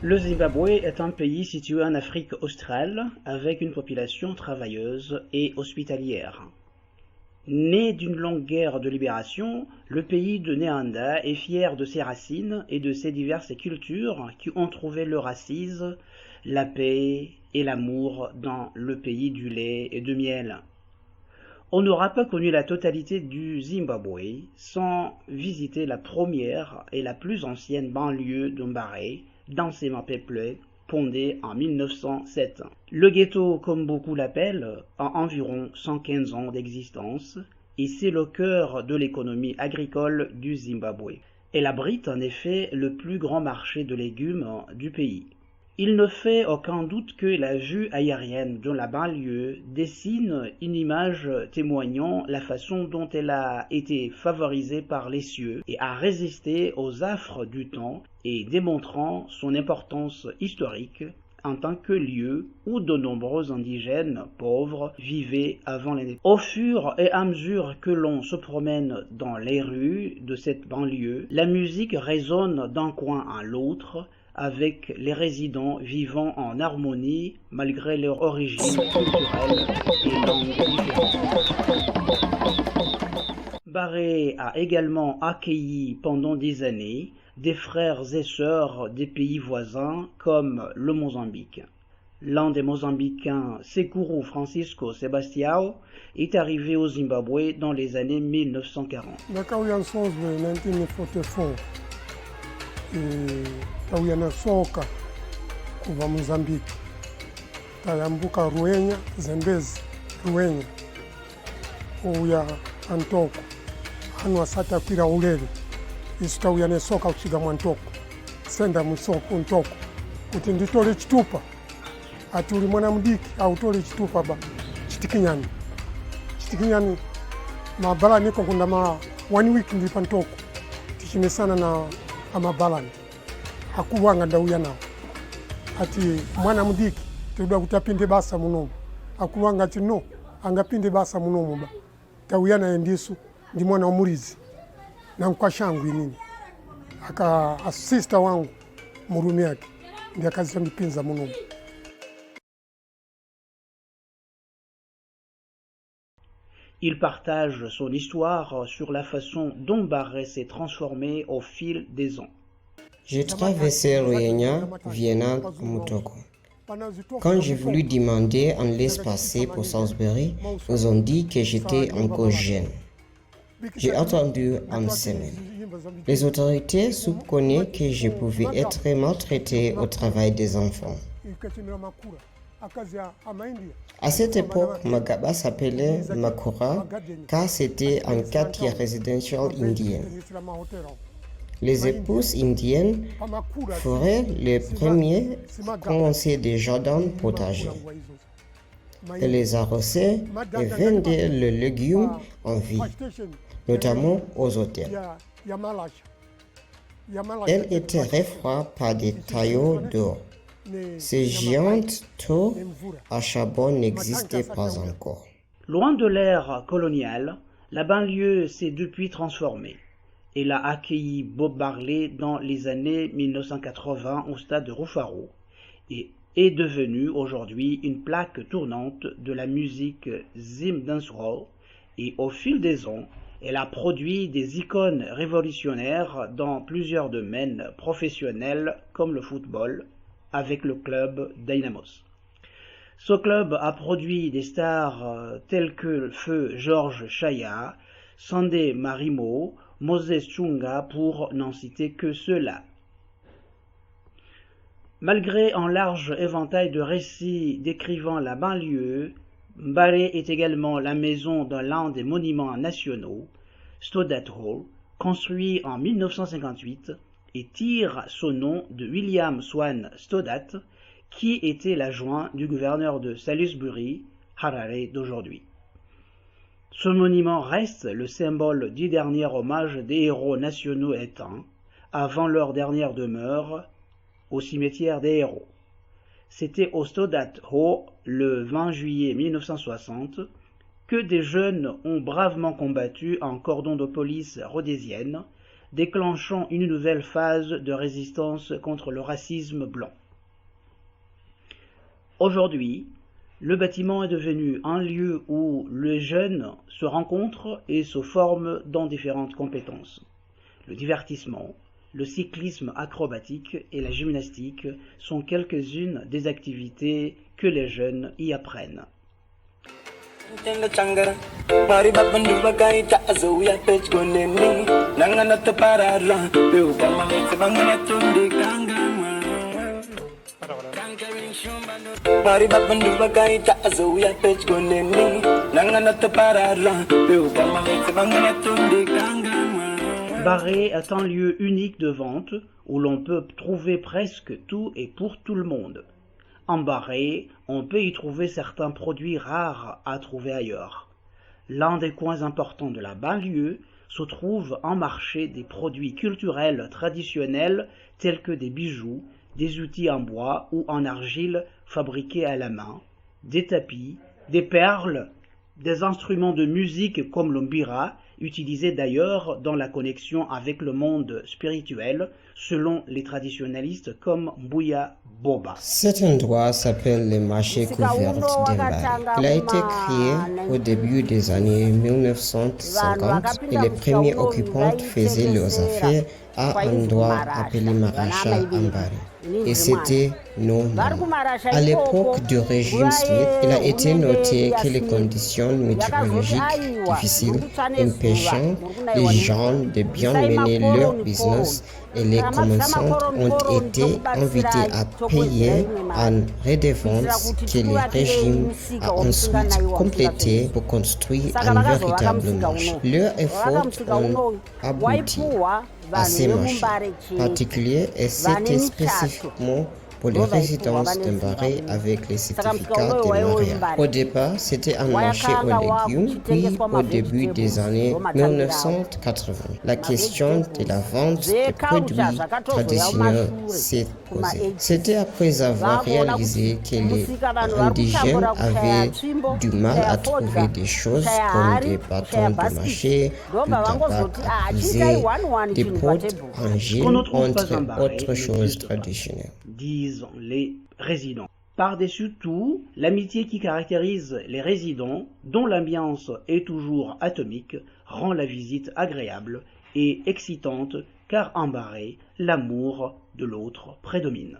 Le Zimbabwe est un pays situé en Afrique australe avec une population travailleuse et hospitalière. Né d'une longue guerre de libération, le pays de Néanda est fier de ses racines et de ses diverses cultures qui ont trouvé leur assise, la paix et l'amour dans le pays du lait et du miel. On n'aura pas connu la totalité du Zimbabwe sans visiter la première et la plus ancienne banlieue d'Mbare, densément peuplée, fondée en 1907. Le ghetto, comme beaucoup l'appellent, a environ 115 ans d'existence et c'est le cœur de l'économie agricole du Zimbabwe. Elle abrite en effet le plus grand marché de légumes du pays. Il ne fait aucun doute que la vue aérienne de la banlieue dessine une image témoignant la façon dont elle a été favorisée par les cieux et a résisté aux affres du temps et démontrant son importance historique en tant que lieu où de nombreux indigènes pauvres vivaient avant l'indépendance. Au fur et à mesure que l'on se promène dans les rues de cette banlieue, la musique résonne d'un coin à l'autre, avec les résidents vivant en harmonie malgré leur origine culturelle et langue différentes. Barré a également accueilli pendant des années des frères et sœurs des pays voisins comme le Mozambique. L'un des Mozambicains, Sekuru Francisco Sebastião, est arrivé au Zimbabwe dans les années 1940. Tauya na soka kuva Mozambique, tayambuka Ruenya, Zambezi, Ruenya, uya Antoko, hanu asata kwira ulele, isu tauya na soka kuchiga Mwantoko, senda musoko Ntoko, kuti nditole chitupa, ati uli mwana mdiki, autole chitupa ba, chitikinyani, mabala niko kunda 1 week ndipa Ntoko, tichimesana na amabalani. Hakuwanga ndauya nao ati mwana mudiki tuda kutapinde basa munomu hakuwanga ati no angapinde basa munomu ba tauya na ndisu ndi mwana wa murizi na mkwashangu nini aka assista wangu murumi yake ndi akazi ndipinza munomu. Il partage son histoire sur la façon dont Barré s'est transformé au fil des ans. J'ai traversé Ruenya, Vienna, Mutoko. Quand j'ai voulu demander un laissez-passer pour Salisbury, ils ont dit que j'étais encore jeune. J'ai attendu une semaine. Les autorités soupçonnaient que je pouvais être maltraité au travail des enfants. À cette époque, Magaba s'appelait Makura car c'était un quartier résidentiel indien. Les épouses indiennes feraient les premiers commencer des jardins potagers. Elles les arrosaient et vendaient les légumes en vie, notamment aux hôtels. Elles étaient refroidies par des taillots d'or. Ces géantes tours à charbon n'existaient pas encore. Loin de l'ère coloniale, la banlieue s'est depuis transformée. Elle a accueilli Bob Marley dans les années 1980 au stade de Rufaro et est devenue aujourd'hui une plaque tournante de la musique Zim Dancehall et au fil des ans, elle a produit des icônes révolutionnaires dans plusieurs domaines professionnels comme le football avec le club Dynamos. Ce club a produit des stars telles que le feu George Chaya, Sandé Marimo, Moses Chunga pour n'en citer que ceux-là. Malgré un large éventail de récits décrivant la banlieue, Mbale est également la maison de l'un des monuments nationaux, Stoddart Hall, construit en 1958 et tire son nom de William Swan Stoddart, qui était l'adjoint du gouverneur de Salisbury, Harare d'aujourd'hui. Ce monument reste le symbole du dernier hommage des héros nationaux éteints, avant leur dernière demeure au cimetière des héros. C'était au Stoddart Hall le 20 juillet 1960 que des jeunes ont bravement combattu un cordon de police rhodésienne déclenchant une nouvelle phase de résistance contre le racisme blanc. Aujourd'hui, le bâtiment est devenu un lieu où les jeunes se rencontrent et se forment dans différentes compétences. Le divertissement, le cyclisme acrobatique et la gymnastique sont quelques-unes des activités que les jeunes y apprennent. Barré est un lieu unique de vente où l'on peut trouver presque tout et pour tout le monde. En Barré, on peut y trouver certains produits rares à trouver ailleurs. L'un des coins importants de la banlieue se trouve un marché des produits culturels traditionnels tels que des bijoux, des outils en bois ou en argile fabriqués à la main, des tapis, des perles, des instruments de musique comme le mbira, utilisés d'ailleurs dans la connexion avec le monde spirituel, selon les traditionalistes comme Mbuya Boba. Cet endroit s'appelle le marché couvert d'Embari. Il a été créé au début des années 1950 et les premiers occupants faisaient leurs affaires à un endroit appelé Maracha Ambari. Et c'était normal. À l'époque du régime Smith, il a été noté que les conditions météorologiques difficiles empêchant les gens de bien mener leur business et les commerçants ont été invités à payer une redevance que le régime a ensuite complétée pour construire un véritable marché. Leurs efforts ont abouti à ces marchés particuliers et c'était spécifiquement pour les résidences d'Embari avec les certificats de mariage. Au départ, c'était un marché aux légumes, puis au début des années 1980, la question de la vente des produits traditionnels s'est posée. C'était après avoir réalisé que les indigènes avaient du mal à trouver des choses comme des bâtons de marché, du tabac à briser, des potes en gel, entre autres choses traditionnelles, disent les résidents. Par-dessus tout, l'amitié qui caractérise les résidents, dont l'ambiance est toujours atomique, rend la visite agréable et excitante car en Barré, l'amour de l'autre prédomine.